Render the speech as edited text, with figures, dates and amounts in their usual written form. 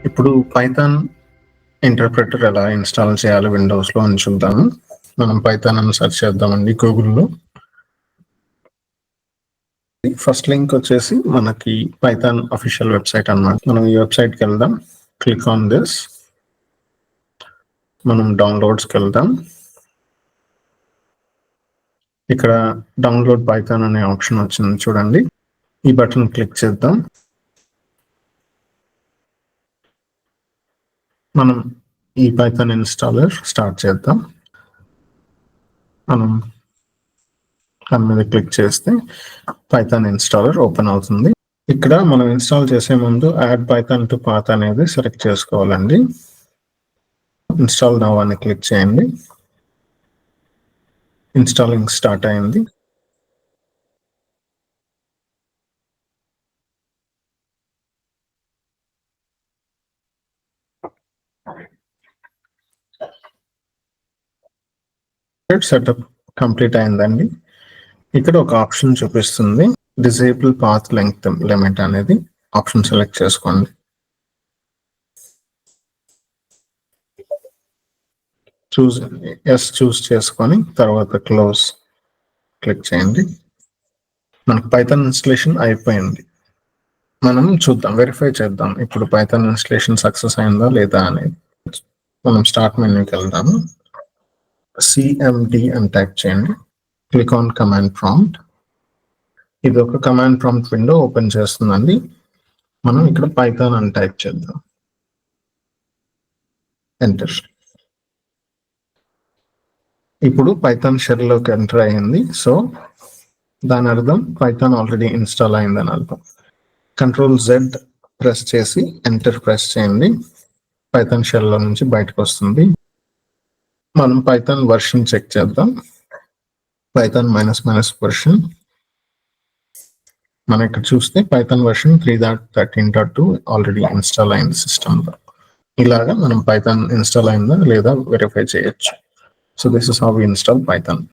ఇప్పుడు Python interpreter ఎలా install చేయాలి విండోస్లో అని చూద్దాము. మనం పైథాన్ అని సెర్చ్ చేద్దామండి గూగుల్లో. ఫస్ట్ లింక్ వచ్చేసి మనకి పైథాన్ అఫీషియల్ వెబ్సైట్ అన్నమాట. మనం ఈ వెబ్సైట్కి వెళ్దాం. Click on this. మనం డౌన్లోడ్స్కి వెళ్దాం. ఇక్కడ డౌన్లోడ్ పైథాన్ అనే ఆప్షన్ వచ్చింది చూడండి. ఈ బటన్ క్లిక్ చేద్దాం. మనం ఈ పైథాన్ ఇన్స్టాలర్ స్టార్ట్ చేద్దాం. మనం దాని మీద క్లిక్ చేస్తే పైథాన్ ఇన్స్టాలర్ ఓపెన్ అవుతుంది. ఇక్కడ మనం ఇన్స్టాల్ చేసే ముందు యాడ్ పైథాన్ టు పాత్ అనేది సెలెక్ట్ చేసుకోవాలండి. ఇన్స్టాల్ నౌ అని క్లిక్ చేయండి. ఇన్స్టాలింగ్ స్టార్ట్ అయింది. సెటప్ కంప్లీట్ అయిందండి. ఇక్కడ ఒక ఆప్షన్ చూపిస్తుంది, డిజేబుల్ పాత్ లెంగ్త్ లిమిట్ అనేది ఆప్షన్ సెలెక్ట్ చేసుకోండి. చూస్ చేసుకొని తర్వాత క్లోజ్ క్లిక్ చేయండి. మనకు పైథాన్ ఇన్స్టలేషన్ అయిపోయింది. మనం చూద్దాం, వెరిఫై చేద్దాం ఇప్పుడు పైథాన్ ఇన్స్టలేషన్ సక్సెస్ అయిందా లేదా అనేది. మనం స్టార్ట్ మెనూకి వెళ్దాము. సిఎండి అని టైప్ చేయండి. Click on command prompt. ఇది ఒక కమాండ్ ప్రాంప్ట్ విండో ఓపెన్ చేస్తుందండి. మనం ఇక్కడ పైథాన్ అని టైప్ చేద్దాం. ఎంటర్. ఇప్పుడు పైథాన్ షెల్లోకి ఎంటర్ అయ్యింది. సో దాని అర్థం పైథాన్ ఆల్రెడీ ఇన్స్టాల్ అయిందని అర్థం. Ctrl+Z ప్రెస్ చేసి ఎంటర్ ప్రెస్ చేయండి. పైథాన్ షెల్లో నుంచి బయటకు వస్తుంది. మనం పైథాన్ వర్షన్ చెక్ చేద్దాం. Python -- version. మనం ఇక్కడ చూస్తే పైథాన్ వర్షన్ 3.13.2 ఆల్రెడీ ఇన్స్టాల్ అయింది సిస్టంలో. ఇలాగా మనం పైథాన్ ఇన్స్టాల్ అయిందా లేదా వెరిఫై చేయొచ్చు. So this is how we install Python.